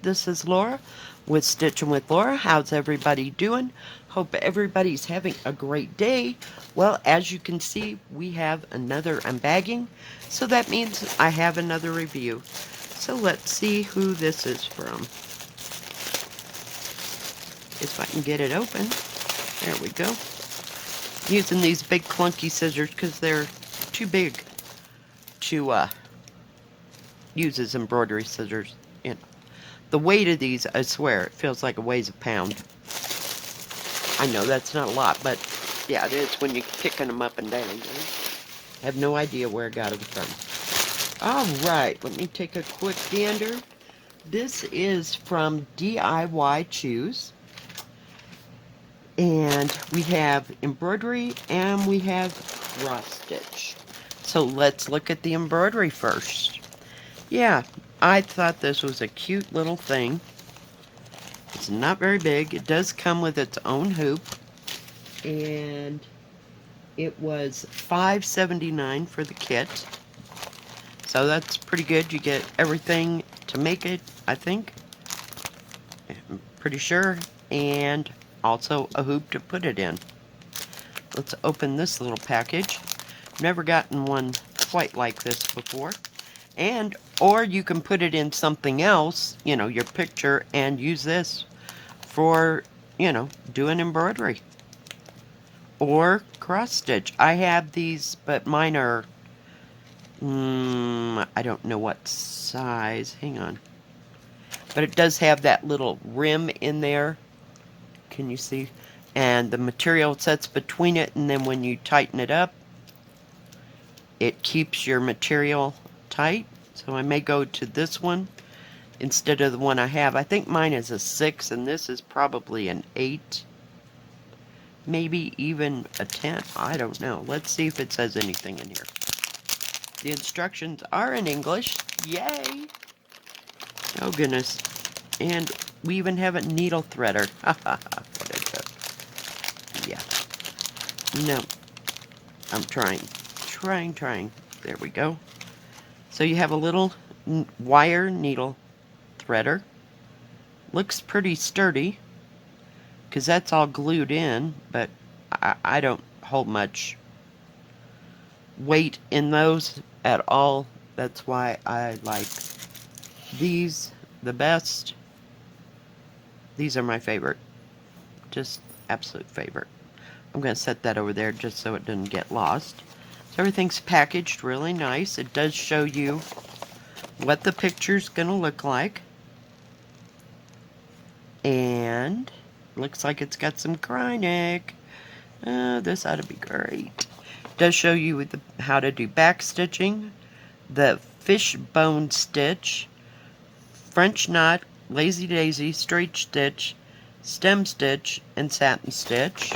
This is Laura with Stitching with Laura. How's everybody doing? Hope everybody's having a great day. Well, as you can see, we have another unbagging, so that means I have another review. So let's see who this is from. If I can get it open. There we go. Using these big clunky scissors because they're too big to use as embroidery scissors. You know, the weight of these, I swear, it feels like it weighs a pound. I know that's not a lot, but yeah, it is when you're kicking them up and down. I have no idea where I got them from. All right, let me take a quick gander. This is from DIYChoose. And we have embroidery and we have cross stitch. So let's look at the embroidery first. Yeah, I thought this was a cute little thing. It's not very big. It does come with its own hoop. And it was $5.79 for the kit. So that's pretty good. You get everything to make it, I think. I'm pretty sure. And also a hoop to put it in. Let's open this little package. Never gotten one quite like this before. And, or you can put it in something else, you know, your picture, and use this for, you know, doing embroidery. Or cross stitch. I have these, but mine are, I don't know what size. Hang on. But it does have that little rim in there. Can you see? And the material sets between it, and then when you tighten it up, it keeps your material tight. So I may go to this one instead of the one I have. I think mine is a 6 and this is probably an 8. Maybe even a 10. I don't know. Let's see if it says anything in here. The instructions are in English. Yay! Oh goodness. And we even have a needle threader. What a joke. Yeah. No. I'm trying. Trying. There we go. So you have a little wire needle threader. Looks pretty sturdy because that's all glued in, but I don't hold much weight in those at all. That's why I like these the best. These are my favorite. Just absolute favorite. I'm going to set that over there just so it doesn't get lost. So everything's packaged really nice. It does show you what the picture's going to look like. And looks like it's got some Krynic. This ought to be great. It does show you how to do back stitching, the fishbone stitch, French knot, lazy daisy, straight stitch, stem stitch, and satin stitch.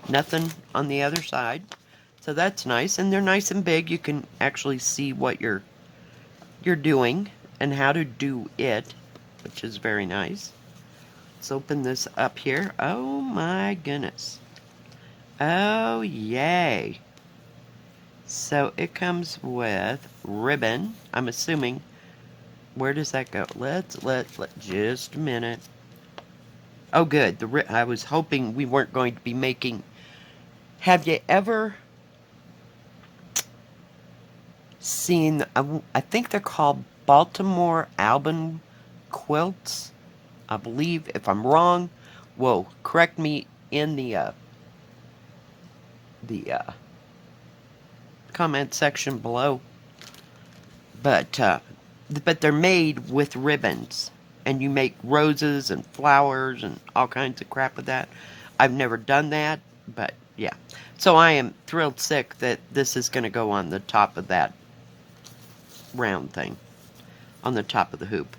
Nothing on the other side. So that's nice, and they're nice and big. You can actually see what you're doing and how to do it, which is very nice. Let's open this up here. Oh my goodness. Oh yay. So it comes with ribbon. I'm assuming. Where does that go? Let just a minute. Oh good. I was hoping we weren't going to be making. Have you ever seen, I think they're called Baltimore Alban quilts, I believe. If I'm wrong, whoa, correct me in the comment section below. But they're made with ribbons, and you make roses and flowers and all kinds of crap with that. I've never done that, but yeah. So I am thrilled sick that this is going to go on the top of that round thing, on the top of the hoop.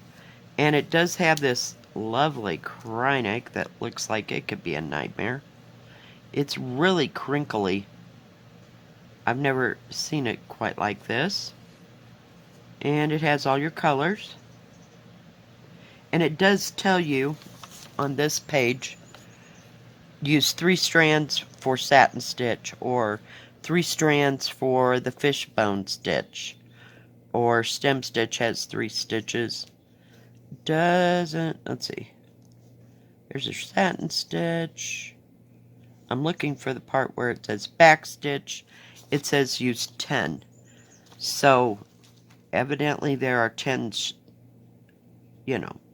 And it does have this lovely Krynic that looks like it could be a nightmare. It's really crinkly. I've never seen it quite like this. And it has all your colors. And it does tell you on this page, use 3 strands for satin stitch, or 3 strands for the fishbone stitch, or stem stitch has 3 stitches. doesn't, let's see. There's a satin stitch. I'm looking for the part where it says back stitch. It says use 10. So evidently there are 10,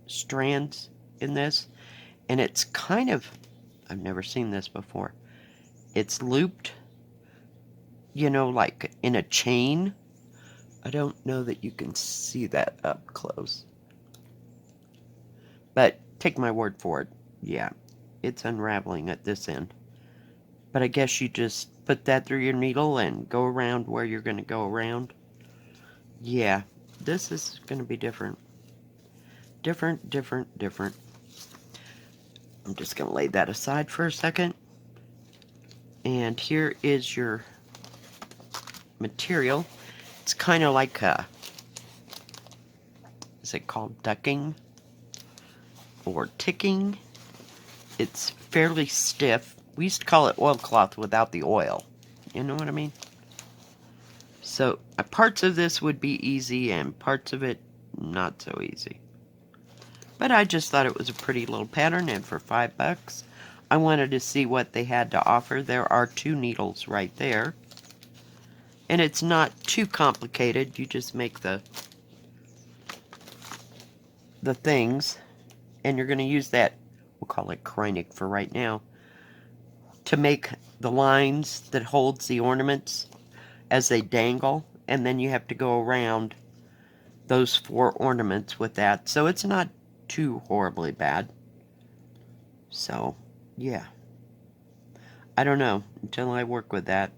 strands in this. And it's kind of, I've never seen this before. It's looped, like in a chain. I don't know that you can see that up close. But take my word for it. Yeah, it's unraveling at this end. But I guess you just put that through your needle and go around where you're going to go around. Yeah, this is going to be different. Different. I'm just going to lay that aside for a second. And here is your material. It's kind of like is it called ducking or ticking? It's fairly stiff. We used to call it oilcloth without the oil. You know what I mean? So parts of this would be easy and parts of it not so easy. But I just thought it was a pretty little pattern, and for $5, I wanted to see what they had to offer. There are 2 needles right there. And it's not too complicated. You just make the things, and you're going to use that, we'll call it Kreinik for right now, to make the lines that holds the ornaments as they dangle, and then you have to go around those 4 ornaments with that. So it's not too horribly bad. So, yeah. I don't know until I work with that.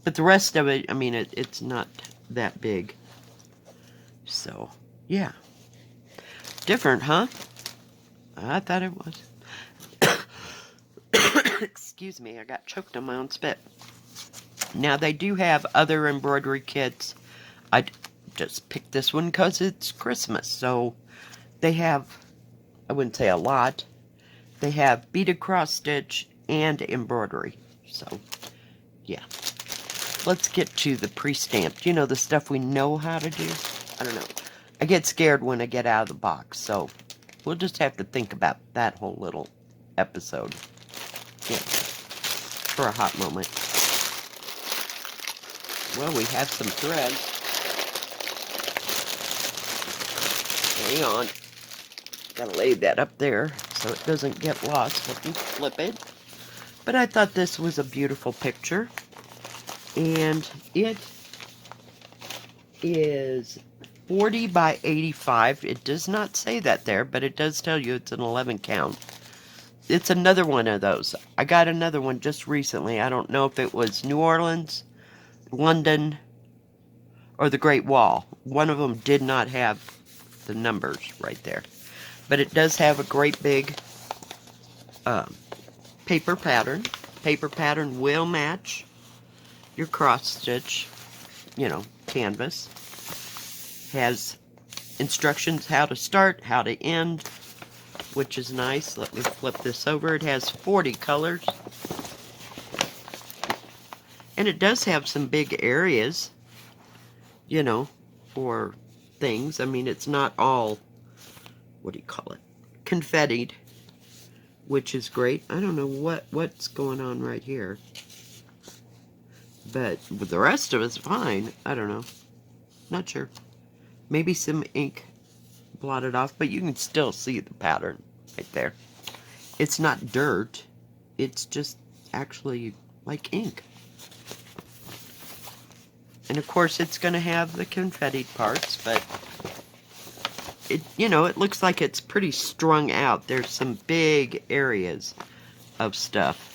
But the rest of it, I mean, it's not that big. So, yeah. Different, huh? I thought it was. Excuse me, I got choked on my own spit. Now, they do have other embroidery kits. I just picked this one because it's Christmas. So, they have, I wouldn't say a lot. They have beaded cross stitch and embroidery. So, yeah. Let's get to the pre-stamped. The stuff we know how to do. I don't know. I get scared when I get out of the box. So, we'll just have to think about that whole little episode. Yeah. For a hot moment. Well, we have some thread. Hang on. Gotta lay that up there so it doesn't get lost if you flip it. But I thought this was a beautiful picture. And it is 40 by 85. It does not say that there, but it does tell you it's an 11 count. It's another one of those. I got another one just recently. I don't know if it was New Orleans, London, or the Great Wall. One of them did not have the numbers right there. But it does have a great big paper pattern. Paper pattern will match your cross stitch, canvas. Has instructions how to start, how to end, which is nice. Let me flip this over. It has 40 colors. And it does have some big areas, for things. I mean, it's not all, confettied, which is great. I don't know what's going on right here. But the rest of it's fine. I don't know. Not sure. Maybe some ink blotted off, but you can still see the pattern right there. It's not dirt. It's just actually like ink. And of course it's going to have the confetti parts, but it looks like it's pretty strung out. There's some big areas of stuff.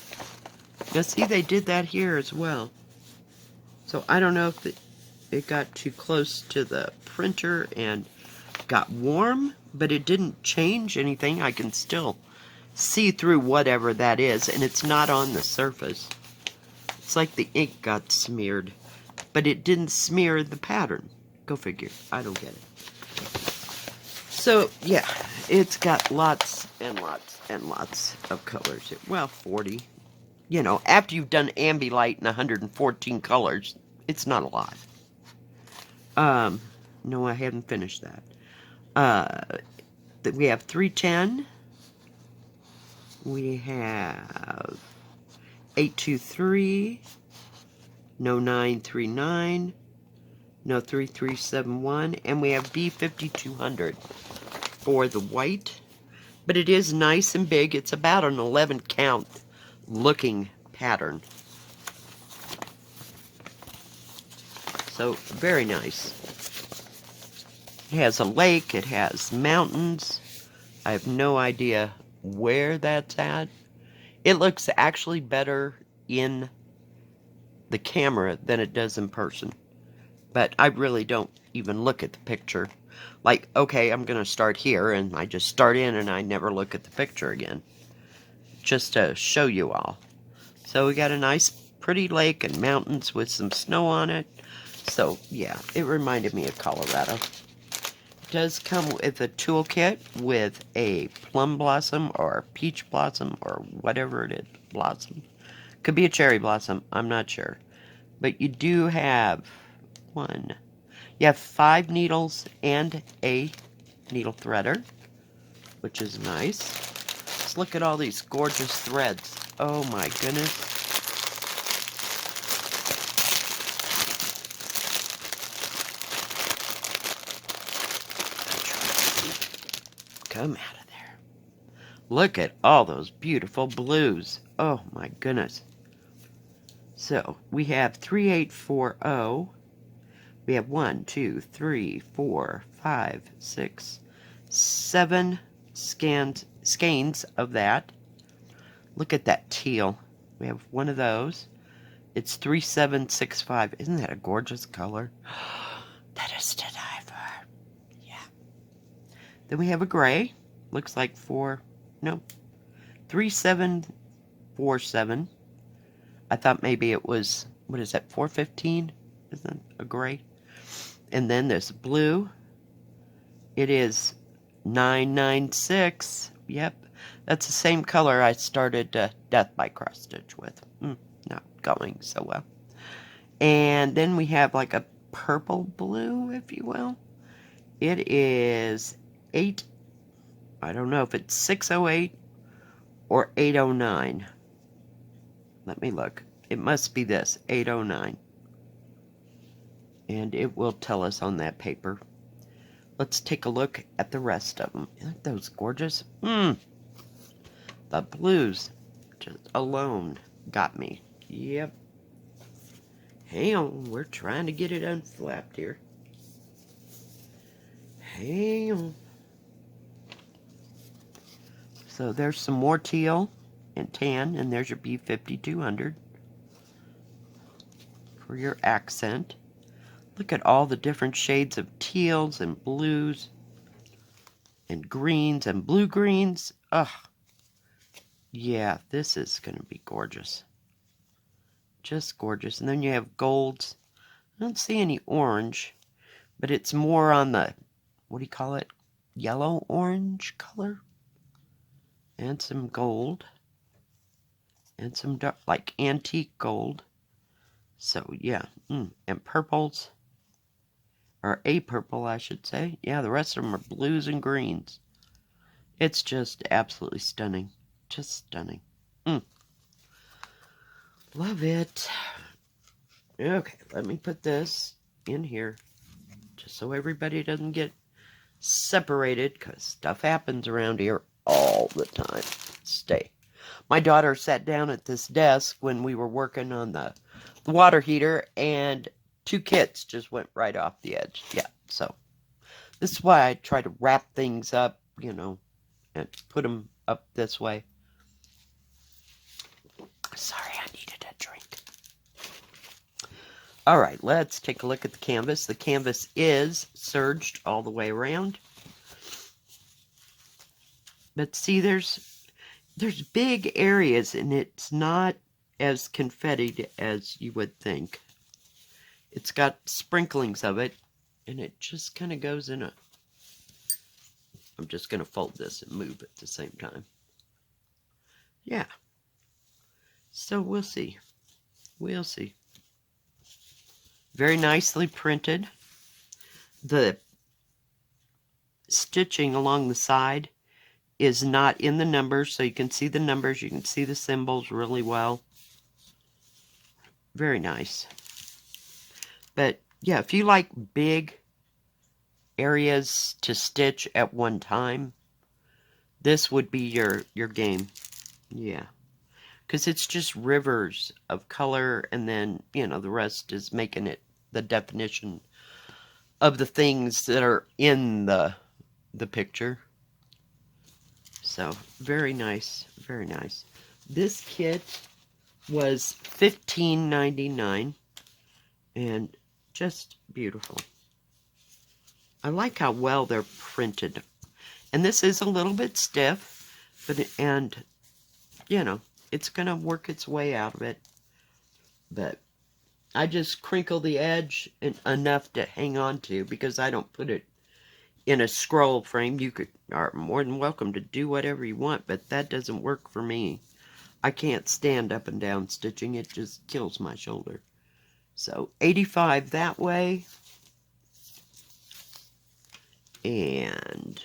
Now see, they did that here as well. So I don't know if it got too close to the printer and got warm, but it didn't change anything. I can still see through whatever that is, and it's not on the surface. It's like the ink got smeared, but it didn't smear the pattern. Go figure. I don't get it. So, yeah, it's got lots and lots and lots of colors. Well, 40. After you've done Ambilight in 114 colors, it's not a lot. No, I haven't finished that. We have 310. We have 823. No 939. No 3371. And we have B5200 for the white. But it is nice and big. It's about an 11 count looking pattern. So, very nice. It has a lake. It has mountains. I have no idea where that's at. It looks actually better in the camera than it does in person. But I really don't even look at the picture. Like, okay, I'm going to start here, and I just start in and I never look at the picture again. Just to show you all. So we got a nice pretty lake and mountains with some snow on it. So, yeah, it reminded me of Colorado. It does come with a toolkit with a plum blossom or peach blossom or whatever it is. Blossom. Could be a cherry blossom. I'm not sure. But you do have you have 5 needles and a needle threader, which is nice. Let's look at all these gorgeous threads. Oh my goodness. Come out of there. Look at all those beautiful blues. Oh my goodness. So we have 3840. We have 1, 2, 3, 4, 5, 6, 7 skeins of that. Look at that teal. We have one of those. It's 3765. Isn't that a gorgeous color? That is to die for. Yeah. Then we have a gray. Looks like 3747. I thought maybe it was, what is that, 415? Isn't a gray? And then there's blue. It is 996. Yep. That's the same color I started Death by Cross Stitch with. Not going so well. And then we have like a purple blue, if you will. It is 8. I don't know if it's 608 or 809. Let me look. It must be this, 809. And it will tell us on that paper. Let's take a look at the rest of them. Aren't those gorgeous? The blues just alone got me. Yep. Hang on, we're trying to get it unflapped here. Hang on. So there's some more teal and tan, and there's your B5200 for your accent. Look at all the different shades of teals and blues and greens and blue-greens. Ugh. Yeah, this is going to be gorgeous. Just gorgeous. And then you have golds. I don't see any orange, but it's more on the, what do you call it? Yellow-orange color. And some gold. And some dark, like antique gold. So, yeah. And purples. Or a purple, I should say. Yeah, the rest of them are blues and greens. It's just absolutely stunning. Just stunning. Love it. Okay, let me put this in here. Just so everybody doesn't get separated. Because stuff happens around here all the time. Stay. My daughter sat down at this desk when we were working on the water heater. And 2 kits just went right off the edge. Yeah, so this is why I try to wrap things up, you know, and put them up this way. Sorry, I needed a drink. All right, let's take a look at the canvas. The canvas is serged all the way around. But see, there's big areas, and it's not as confettied as you would think. It's got sprinklings of it, and it just kind of goes in a... I'm just going to fold this and move at the same time. Yeah. So we'll see. We'll see. Very nicely printed. The stitching along the side is not in the numbers, so you can see the numbers, you can see the symbols really well. Very nice. But yeah, if you like big areas to stitch at one time, this would be your game. Yeah. Because it's just rivers of color, and then, you know, the rest is making it the definition of the things that are in the picture. So, very nice, very nice. This kit was $15.99, and just beautiful. I like how well they're printed. And this is a little bit stiff, and, you know, it's going to work its way out of it. But I just crinkle the edge enough to hang on to, because I don't put it in a scroll frame. You are more than welcome to do whatever you want, but that doesn't work for me. I can't stand up and down stitching. It just kills my shoulder. So, $85 that way. And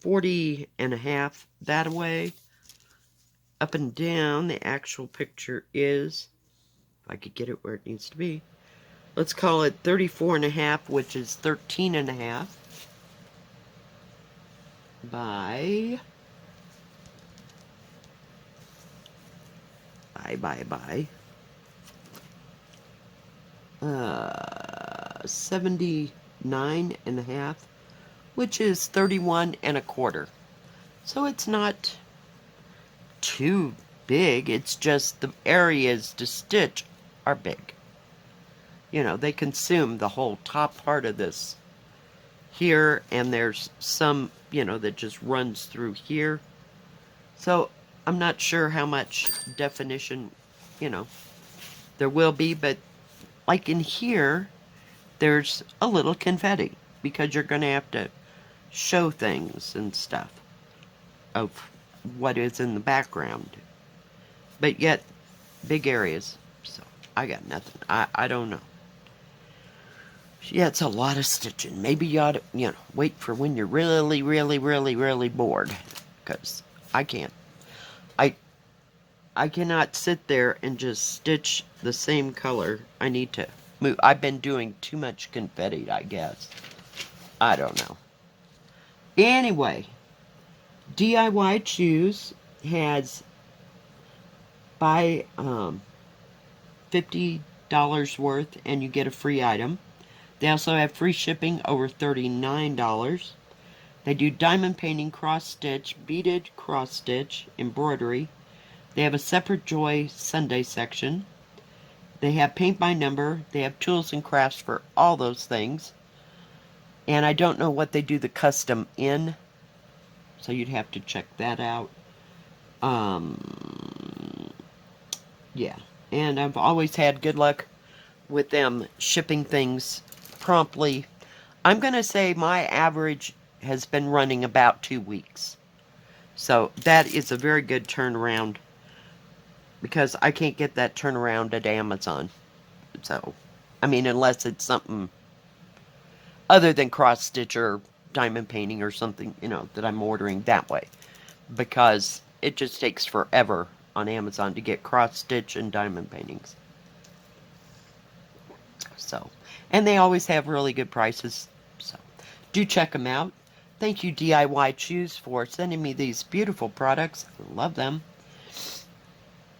$40.50 that way. Up and down, the actual picture is, if I could get it where it needs to be, let's call it $34.50, which is $13.50 by $79.50, which is $31.25. So it's not too big. It's just the areas to stitch are big. You know, they consume the whole top part of this here, and there's some, you know, that just runs through here. So I'm not sure how much definition, you know, there will be, but like in here, there's a little confetti, because you're going to have to show things and stuff of what is in the background. But yet, big areas. So, I got nothing. I don't know. Yeah, it's a lot of stitching. Maybe you ought to, you know, wait for when you're really, really, really, really bored. Because I can't. I cannot sit there and just stitch the same color. I need to move. I've been doing too much confetti, I guess. I don't know. Anyway, DIYChoose has buy $50 worth and you get a free item. They also have free shipping over $39. They do diamond painting, cross stitch, beaded cross stitch, embroidery. They have a separate Joy Sunday section. They have paint by number. They have tools and crafts for all those things. And I don't know what they do the custom in, so you'd have to check that out. Yeah. And I've always had good luck with them shipping things promptly. I'm going to say my average has been running about 2 weeks. So that is a very good turnaround, because I can't get that turnaround at Amazon. So, I mean, unless it's something other than cross stitch or diamond painting or something, you know, that I'm ordering that way. Because it just takes forever on Amazon to get cross stitch and diamond paintings. So, and they always have really good prices. So, do check them out. Thank you, DIYChoose, for sending me these beautiful products. I love them.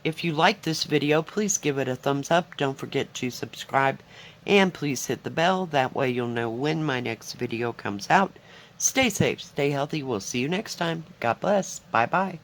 If you like this video, please give it a thumbs up. Don't forget to subscribe. And please hit the bell. That way you'll know when my next video comes out. Stay safe, stay healthy. We'll see you next time. God bless. Bye-bye.